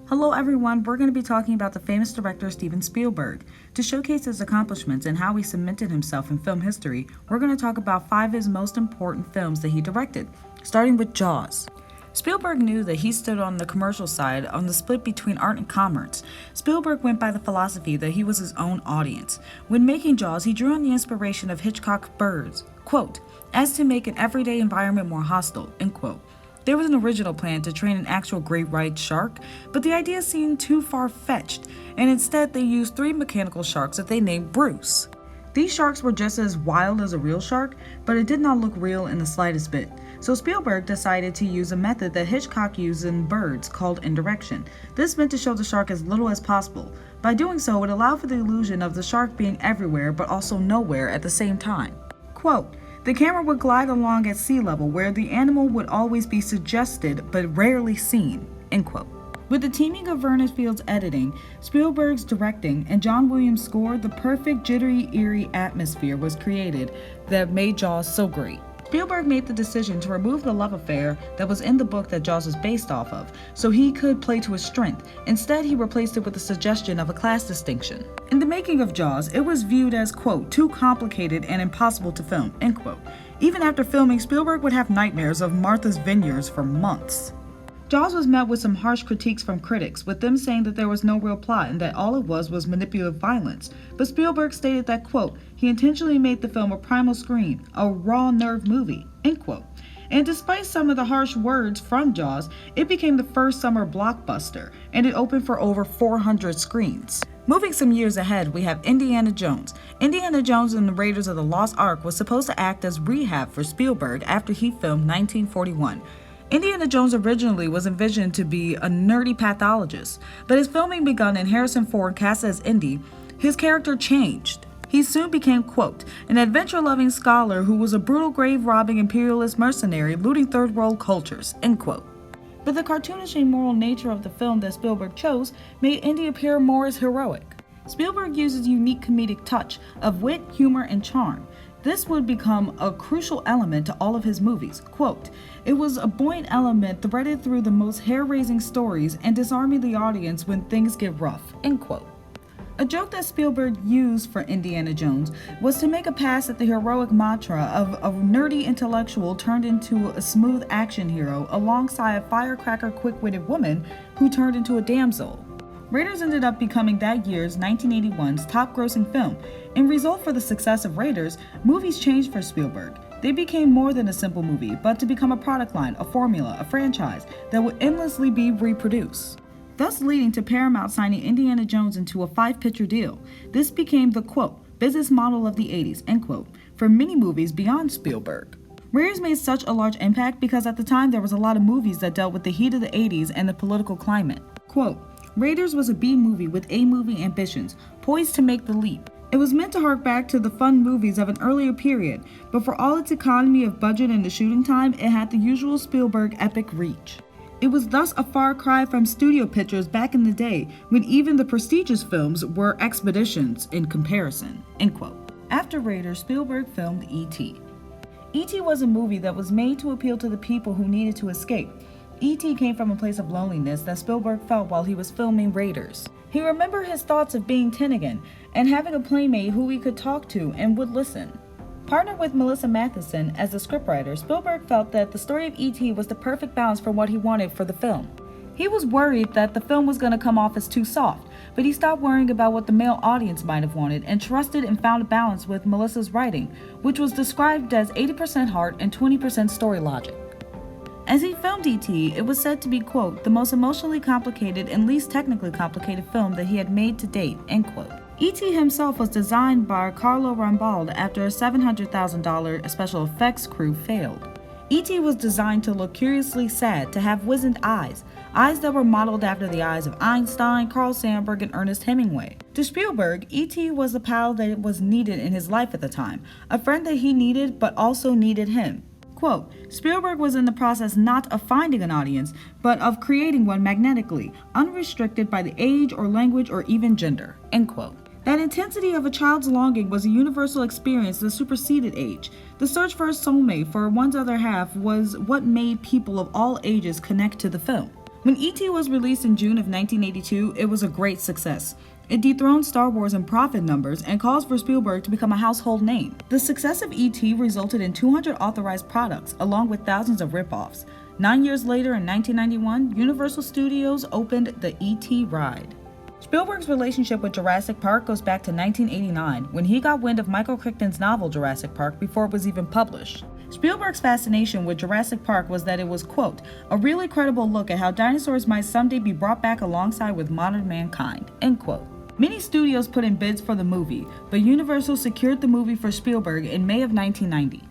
Hello everyone, we're going to be talking about the famous director Steven Spielberg. To showcase his accomplishments and how he cemented himself in film history, we're going to talk about 5 of his most important films that he directed, starting with Jaws. Spielberg knew that he stood on the commercial side on the split between art and commerce. Spielberg went by the philosophy that he was his own audience. When making Jaws, he drew on the inspiration of Hitchcock's Birds, quote, as to make an everyday environment more hostile, end quote. There was an original plan to train an actual great white shark, but the idea seemed too far-fetched, and instead they used 3 mechanical sharks that they named Bruce. These sharks were just as wild as a real shark, but it did not look real in the slightest bit. So Spielberg decided to use a method that Hitchcock used in Birds called indirection. This meant to show the shark as little as possible. By doing so, it allowed for the illusion of the shark being everywhere but also nowhere at the same time. Quote, the camera would glide along at sea level where the animal would always be suggested but rarely seen, end quote. With the teaming of Vernon Field's editing, Spielberg's directing, and John Williams' score, the perfect jittery, eerie atmosphere was created that made Jaws so great. Spielberg made the decision to remove the love affair that was in the book that Jaws was based off of, so he could play to his strength. Instead, he replaced it with the suggestion of a class distinction. In the making of Jaws, it was viewed as, quote, too complicated and impossible to film, end quote. Even after filming, Spielberg would have nightmares of Martha's Vineyards for months. Jaws was met with some harsh critiques from critics, with them saying that there was no real plot and that all it was manipulative violence. But Spielberg stated that, quote, he intentionally made the film a primal scream, a raw nerve movie, end quote. And despite some of the harsh words from Jaws, it became the first summer blockbuster, and it opened for over 400 screens. Moving some years ahead, we have Indiana Jones. Indiana Jones and the Raiders of the Lost Ark was supposed to act as rehab for Spielberg after he filmed 1941. Indiana Jones originally was envisioned to be a nerdy pathologist, but as filming begun and Harrison Ford cast as Indy, his character changed. He soon became, quote, an adventure-loving scholar who was a brutal grave-robbing imperialist mercenary looting third-world cultures, end quote. But the cartoonish and moral nature of the film that Spielberg chose made Indy appear more as heroic. Spielberg uses a unique comedic touch of wit, humor, and charm. This would become a crucial element to all of his movies. Quote, it was a buoyant element threaded through the most hair-raising stories and disarming the audience when things get rough, end quote. A joke that Spielberg used for Indiana Jones was to make a pass at the heroic mantra of a nerdy intellectual turned into a smooth action hero alongside a firecracker quick-witted woman who turned into a damsel. Raiders ended up becoming that year's 1981's top-grossing film. In result for the success of Raiders, movies changed for Spielberg. They became more than a simple movie, but to become a product line, a formula, a franchise that would endlessly be reproduced, thus leading to Paramount signing Indiana Jones into a 5-picture deal. This became the, quote, business model of the 80s, end quote, for many movies beyond Spielberg. Raiders made such a large impact because at the time there was a lot of movies that dealt with the heat of the 80s and the political climate. Quote, Raiders was a B-movie with A-movie ambitions, poised to make the leap. It was meant to hark back to the fun movies of an earlier period, but for all its economy of budget and the shooting time, it had the usual Spielberg epic reach. It was thus a far cry from studio pictures back in the day, when even the prestigious films were expeditions in comparison, end quote. After Raiders, Spielberg filmed E.T. E.T. was a movie that was made to appeal to the people who needed to escape. E.T. came from a place of loneliness that Spielberg felt while he was filming Raiders. He remembered his thoughts of being 10 again and having a playmate who he could talk to and would listen. Partnered with Melissa Matheson as the scriptwriter, Spielberg felt that the story of E.T. was the perfect balance for what he wanted for the film. He was worried that the film was going to come off as too soft, but he stopped worrying about what the male audience might have wanted and trusted and found a balance with Melissa's writing, which was described as 80% heart and 20% story logic. As he filmed E.T., it was said to be, quote, the most emotionally complicated and least technically complicated film that he had made to date, end quote. E.T. himself was designed by Carlo Rambaldi after a $700,000 special effects crew failed. E.T. was designed to look curiously sad, to have wizened eyes that were modeled after the eyes of Einstein, Carl Sandburg, and Ernest Hemingway. To Spielberg, E.T. was the pal that was needed in his life at the time, a friend that he needed but also needed him. Quote, Spielberg was in the process not of finding an audience, but of creating one magnetically, unrestricted by the age or language or even gender, end quote. That intensity of a child's longing was a universal experience that superseded age. The search for a soulmate for one's other half was what made people of all ages connect to the film. When E.T. was released in June of 1982, it was a great success. It dethroned Star Wars in profit numbers and caused for Spielberg to become a household name. The success of E.T. resulted in 200 authorized products, along with thousands of ripoffs. 9 years later, in 1991, Universal Studios opened the E.T. ride. Spielberg's relationship with Jurassic Park goes back to 1989, when he got wind of Michael Crichton's novel Jurassic Park before it was even published. Spielberg's fascination with Jurassic Park was that it was, quote, a really credible look at how dinosaurs might someday be brought back alongside with modern mankind, end quote. Many studios put in bids for the movie, but Universal secured the movie for Spielberg in May of 1990.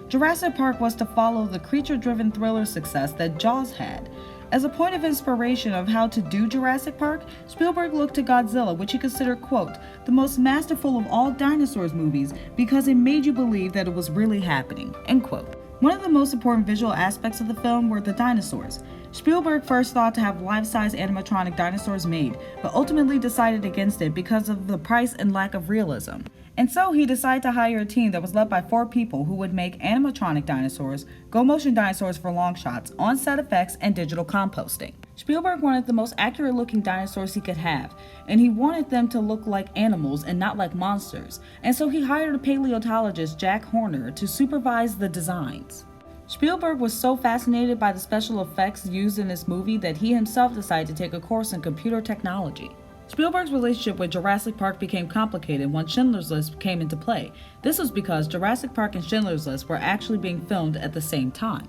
Jurassic Park was to follow the creature-driven thriller success that Jaws had. As a point of inspiration of how to do Jurassic Park, Spielberg looked to Godzilla, which he considered, quote, the most masterful of all dinosaurs movies because it made you believe that it was really happening, end quote. One of the most important visual aspects of the film were the dinosaurs. Spielberg first thought to have life-size animatronic dinosaurs made, but ultimately decided against it because of the price and lack of realism. And so he decided to hire a team that was led by 4 people who would make animatronic dinosaurs, go-motion dinosaurs for long shots, on-set effects, and digital composting. Spielberg wanted the most accurate-looking dinosaurs he could have, and he wanted them to look like animals and not like monsters, and so he hired a paleontologist, Jack Horner, to supervise the designs. Spielberg was so fascinated by the special effects used in this movie that he himself decided to take a course in computer technology. Spielberg's relationship with Jurassic Park became complicated once Schindlers List came into play. This was because Jurassic Park and Schindlers List were actually being filmed at the same time.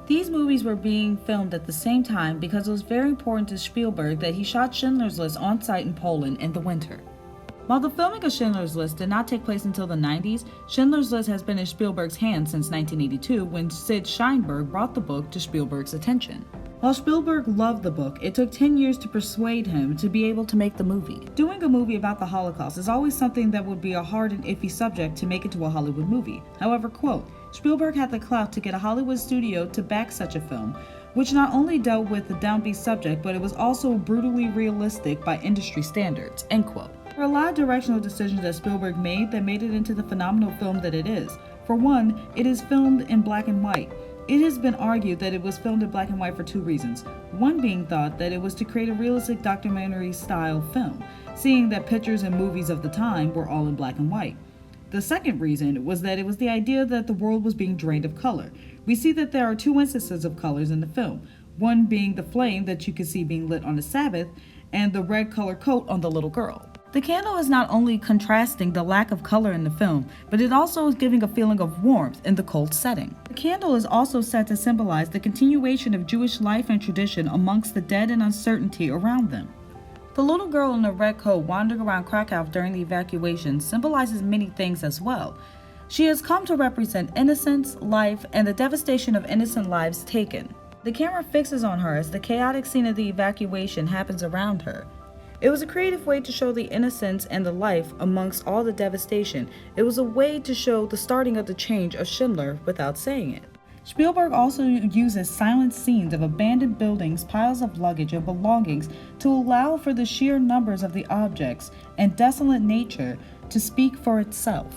These movies were being filmed at the same time because it was very important to Spielberg that he shot Schindlers List on site in Poland in the winter. While the filming of Schindler's List did not take place until the 90s, Schindler's List has been in Spielberg's hands since 1982 when Sid Sheinberg brought the book to Spielberg's attention. While Spielberg loved the book, it took 10 years to persuade him to be able to make the movie. Doing a movie about the Holocaust is always something that would be a hard and iffy subject to make into a Hollywood movie. However, quote, Spielberg had the clout to get a Hollywood studio to back such a film, which not only dealt with the downbeat subject, but it was also brutally realistic by industry standards, end quote. There are a lot of directional decisions that Spielberg made that made it into the phenomenal film that it is. For one, it is filmed in black and white. It has been argued that it was filmed in black and white for 2 reasons. One being thought that it was to create a realistic documentary-style film, seeing that pictures and movies of the time were all in black and white. The second reason was that it was the idea that the world was being drained of color. We see that there are 2 instances of colors in the film, one being the flame that you can see being lit on the Sabbath, and the red color coat on the little girl. The candle is not only contrasting the lack of color in the film, but it also is giving a feeling of warmth in the cold setting. The candle is also said to symbolize the continuation of Jewish life and tradition amongst the dead and uncertainty around them. The little girl in the red coat wandering around Krakow during the evacuation symbolizes many things as well. She has come to represent innocence, life, and the devastation of innocent lives taken. The camera fixes on her as the chaotic scene of the evacuation happens around her. It was a creative way to show the innocence and the life amongst all the devastation. It was a way to show the starting of the change of Schindler without saying it. Spielberg also uses silent scenes of abandoned buildings, piles of luggage and belongings to allow for the sheer numbers of the objects and desolate nature to speak for itself.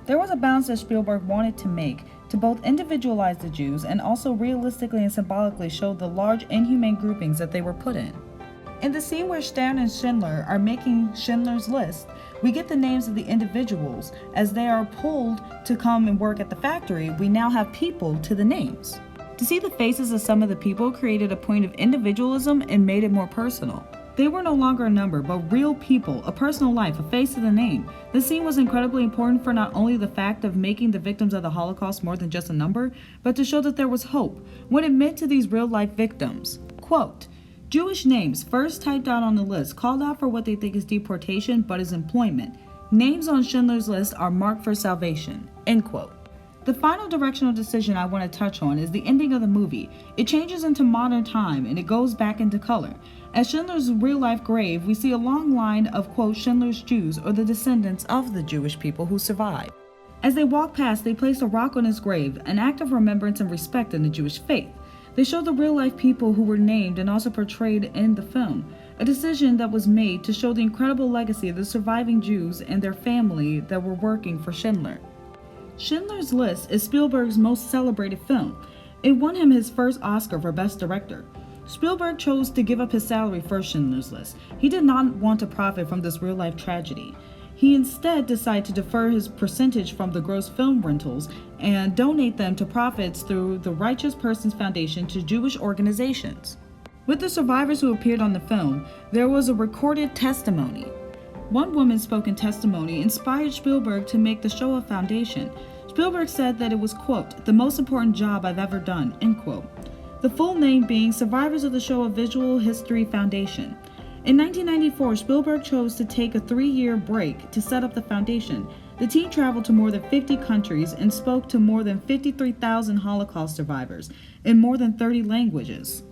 There was a balance that Spielberg wanted to make to both individualize the Jews and also realistically and symbolically show the large inhumane groupings that they were put in. In the scene where Stern and Schindler are making Schindler's List, we get the names of the individuals. As they are pulled to come and work at the factory, we now have people to the names. To see the faces of some of the people created a point of individualism and made it more personal. They were no longer a number, but real people, a personal life, a face to the name. The scene was incredibly important for not only the fact of making the victims of the Holocaust more than just a number, but to show that there was hope when it meant to these real-life victims. Quote, Jewish names first typed out on the list called out for what they think is deportation but is employment. Names on Schindler's List are marked for salvation. End quote. The final directional decision I want to touch on is the ending of the movie. It changes into modern time and it goes back into color. At Schindler's real-life grave, we see a long line of, quote, Schindler's Jews, or the descendants of the Jewish people who survived. As they walk past, they place a rock on his grave, an act of remembrance and respect in the Jewish faith. They show the real-life people who were named and also portrayed in the film, a decision that was made to show the incredible legacy of the surviving Jews and their family that were working for Schindler. Schindler's List is Spielberg's most celebrated film. It won him his first Oscar for Best Director. Spielberg chose to give up his salary for Schindler's List. He did not want to profit from this real-life tragedy. He instead decided to defer his percentage from the gross film rentals and donate them to profits through the Righteous Persons Foundation to Jewish organizations. With the survivors who appeared on the film, there was a recorded testimony. One woman spoke in testimony inspired Spielberg to make the Shoah Foundation. Spielberg said that it was, quote, the most important job I've ever done, end quote. The full name being Survivors of the Shoah Visual History Foundation. In 1994, Spielberg chose to take a 3-year break to set up the foundation. The team traveled to more than 50 countries and spoke to more than 53,000 Holocaust survivors in more than 30 languages.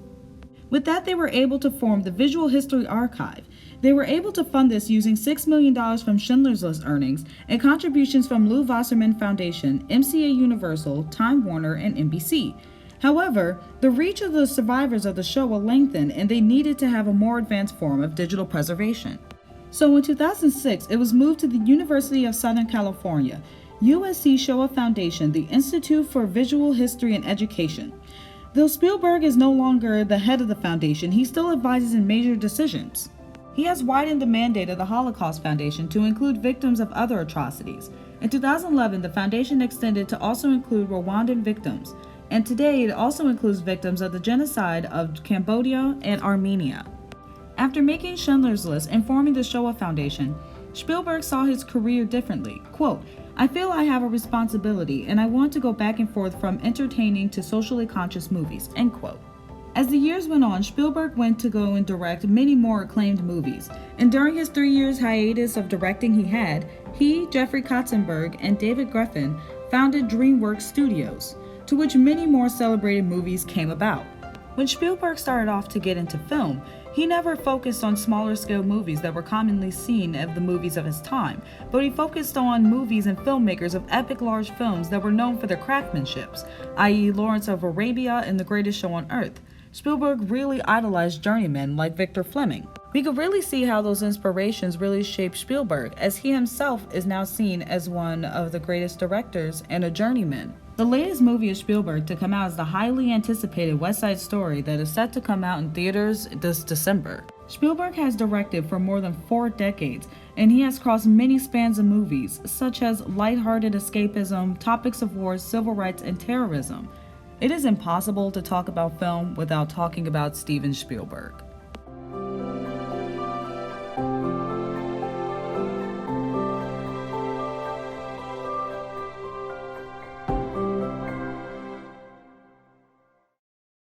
With that, they were able to form the Visual History Archive. They were able to fund this using $6 million from Schindler's List earnings and contributions from Lou Wasserman Foundation, MCA Universal, Time Warner, and NBC. However, the reach of the survivors of the Shoah lengthened and they needed to have a more advanced form of digital preservation. So in 2006, it was moved to the University of Southern California, USC Shoah Foundation, the Institute for Visual History and Education. Though Spielberg is no longer the head of the foundation, he still advises in major decisions. He has widened the mandate of the Holocaust Foundation to include victims of other atrocities. In 2011, the foundation extended to also include Rwandan victims, and today it also includes victims of the genocide of Cambodia and Armenia. After making Schindler's List and forming the Shoah Foundation, Spielberg saw his career differently. Quote, I feel I have a responsibility and I want to go back and forth from entertaining to socially conscious movies, end quote. As the years went on, Spielberg went to go and direct many more acclaimed movies, and during his 3 years hiatus of directing he, Jeffrey Katzenberg, and David Geffen founded DreamWorks Studios, to which many more celebrated movies came about. When Spielberg started off to get into film, he never focused on smaller scale movies that were commonly seen of the movies of his time, but he focused on movies and filmmakers of epic large films that were known for their craftsmanship, i.e. Lawrence of Arabia and The Greatest Show on Earth. Spielberg really idolized journeymen like Victor Fleming. We could really see how those inspirations really shaped Spielberg, as he himself is now seen as one of the greatest directors and a journeyman. The latest movie of Spielberg to come out is the highly anticipated West Side Story that is set to come out in theaters this December. Spielberg has directed for more than 4 decades, and he has crossed many spans of movies, such as lighthearted escapism, topics of war, civil rights, and terrorism. It is impossible to talk about film without talking about Steven Spielberg.